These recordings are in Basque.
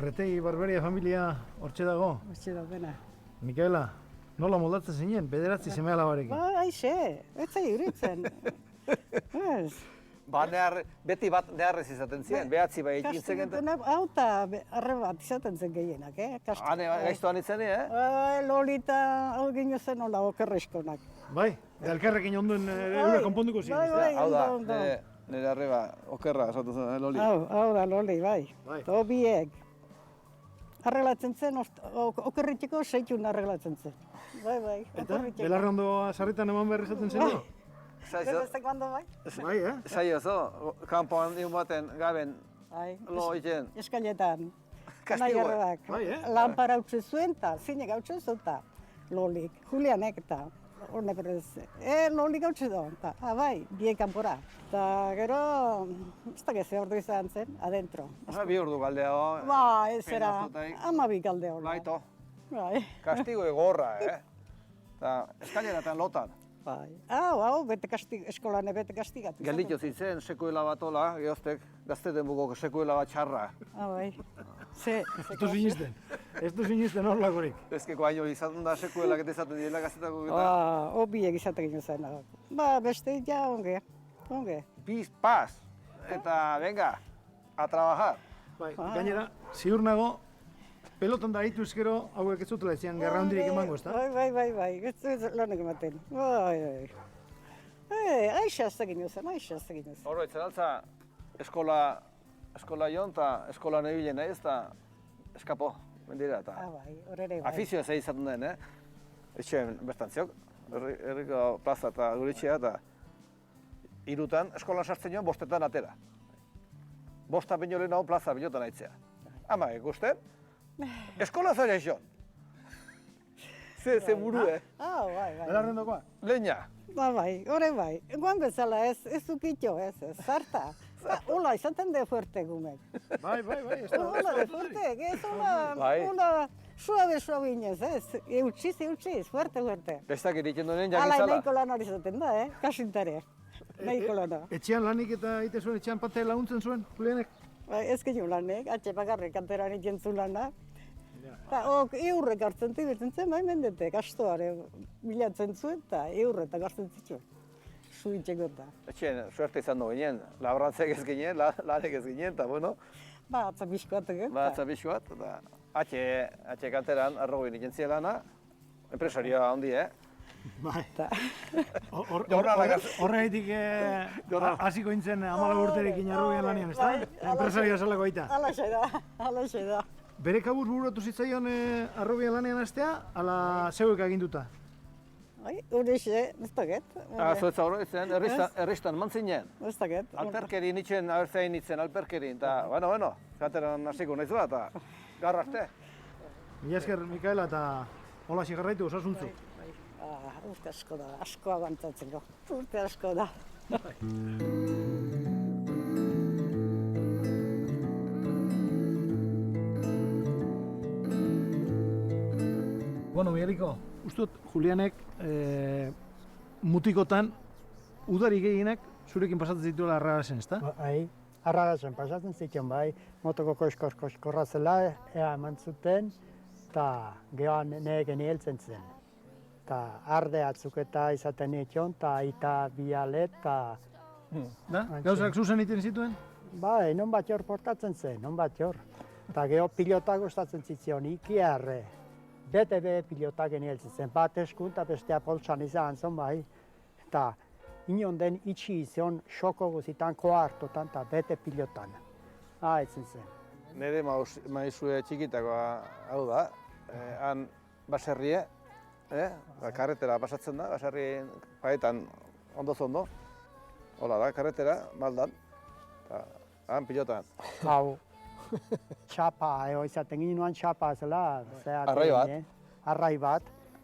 Erretegi Barberia familia hortxe dago. Hortxe da dena. Mikaela, nola moldatzen zinen, bederatzi seme alabarekin? Ba, aixe, ez zai uritzen. Ez. Ba, beti bat neharrez izaten ziren, behatzi bai ekin zegenten. Hau eta arre bat izaten zen gehienak, Hane, gaiztuan itzen, Lolita, hau gino zen hola okerreskonak. Bai, elkarrekin onduen eure konponduko ziren. Bai, Hau da, ondo. nire arreba okerra esatu zen, Loli. Hau da, Loli, bai. Bai. To biek. Arreglatzen zen, okerritxeko seitun arreglatzen zen. Bai, Eta, okerritxeko. belarrondoa sarritan eman behar izaten zen do? Beste kuando bai? Bai, Zai oso, kanpoan niun baten gaben Bai. lo egiten. Eskailetan. Kastigo, Bai, Lampara utzi zuen eta zinek hautsen zuta. Lolik, Julianek eta horne berez. Lolik hautsen da, eta, bai, biek kanpora. Eta gero, ez da geze ordu izan zen, adentro. Bi ordu galdea, Ba, ez era, Penazutaik. 12 galde hola. Laito, Bai, kastigo egorra, Eta eskaileratan lotan. bai. Hau, bete eskolane bete kastigatu. Gelditu zitzen, sekuela bat ola, geoztek, gazteten bugok sekuela bat txarra. Bai. Ze, Ez du sinisten, ez du sinisten horlakorik. Ezkeko haino izaten da sekuelak eta izaten direla gazetako eta Obiek izatek gino zen. Ba, beste ja, onge. Piz, paz, eta venga, a trabajar. Bai, gainera, ziur nago, pelotan da hitu ezkero hauek ez zutela ezian gerra handirik emango, ez da? Bai, ez lanek ematen. Bai. Aixe aztegin zen, Horro, etzen altza, eskola joan eta eskola nebilen ez da eskapo, mendira eta Bai, horre bai. afizioa zei izaten den, Etxean bertantziok, herriko plaza eta guritxea eta irutan eskolan sartzen joan, bostetan atera. Bosta baino lehenago plaza bilotan aitzea. Ama, ikusten, eskola zaila joan. Ze buru, Bai. Belarrondokoa? Leña. Bai, horre bai. Guan bezala ez ukitxo, ez, zarta. Ola, izaten de fuerte gumek. Bai, ez da. Ola de fuerte, ez Bai. ola suave inez, ez. Eutxiz, fuerte. Bestak egiten duen Ala, jakizala. nahiko lan hori zaten da, kasintare. Nahiko lana. Etxean lanik eta ite zuen, etxean pate laguntzen zuen, Julianek? Ez genio lanek, atxe bakarrik kanteran ikentzu lana. Eta eurrek hartzen zibetzen zen, bai mendete, kastoare bilatzen zuen eta eurretak hartzen zituen. Suitxeko eta. Etxean, suerte izan du ginen, labrantzek ez ginen, lanek ez ginen, eta bueno, Ba, atza bizkoatek. batza pixu bat, eta atxe kanteran arrogin iken lana, empresarioa handi, Bai. Eta, Horregatik hasiko nintzen 14 urterekin arrobian lanian, ez da? Enpresario zelako aita. alaxe da. Bere kabuz bururatu zitzaion arrobian lanean hastea, ala zeuek aginduta? Horixe, ez daket. Zuetza horretzen, erristan mantzinen. Ez daket. Alperkeri nitzen, abertzain nitzen alperkeri, eta, bueno, kanteran hasiko nahiz da, eta gaur arte. Mila esker, Mikaela, eta hola jarraitu osasuntzu. Urte asko abantzatzeko. Urte asko da. Bueno, Migueliko, uste dut Julianek mutikotan udari gehienak zurekin pasatzen zituela arragazen, ezta? Bai, arragazen pasatzen zituen bai, motoko koskorra zela, ea eman zuten, eta gehoan negen heltzen zen. Eta arde atzuk eta izaten nition, eta aita bialet, eta... Da? Gauzak zuzen egiten zituen? Bai, non bat jor portatzen zen, non bat jor. Eta geho pilota gustatzen zitzion, ikiarre. Bete pilota genieltzen zen, bat eskun eta bestea poltsan izan zen bai. Eta inon den itxi izan xoko guzitan koartotan eta bete pilotan. Haitzen zen. Nire maizue txikitakoa hau da, han baserrie, karretera pasatzen da, baserrien paetan ondo. Hola da, karretera, maldan, eta han pilotan. Hau, txapa, izaten ginen txapa zela. Arrai bat. Arrai bat,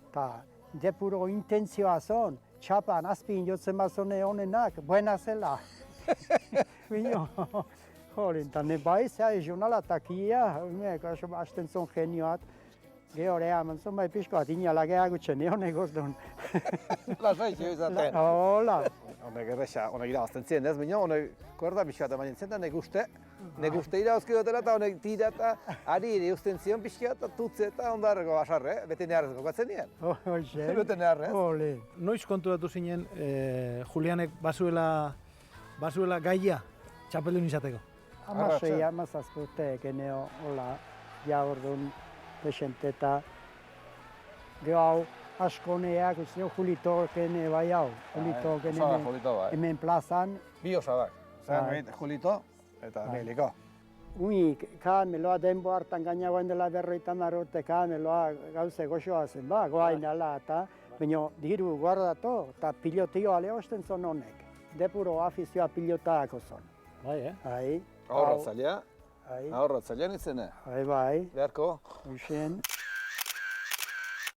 eta depuro intentzioa zon, txapan azpin jotzen bat zone honenak, buena zela. Bino, hori, eta ne bai, zea jurnala takia, hasten zon genioat. Gehore eman zon bai pixko bat, inala gehagutzen, honek gordun. Lasaitxo izaten. Hola. Honek erresa, honek irabazten zien ez, baina honek korda pixka eta baina zentan uste, Nek uste irauzki dutela eta honek tira eta ari ere eusten zion pixka eta tutze eta ondarreko asarre, bete neharrez gokatzen nien. Hoxe. Bete neharrez. Ole. Noiz konturatu zinen Julianek bazuela gaia txapeldun izateko? 16-17 urte geneo, hola, ja orduan desente eta gero hau askoneak, uste Julito gene bai hau, Julito gene Osaba Julito bai. hemen plazan, Bi osabak. Bai. Julito eta Neliko. ui, kameloa denbo hartan gaina guain dela 50 urte kameloa gauze goxoa zen, ba, goain ala eta, baina diru guardato, eta pilotio ale osten zon honek. Depuro afizioa pilotaako zon. Bai, Bai. Ahorratzailea, Bai. ahorratzailea nintzen, Bai, bai. beharko. Uxen.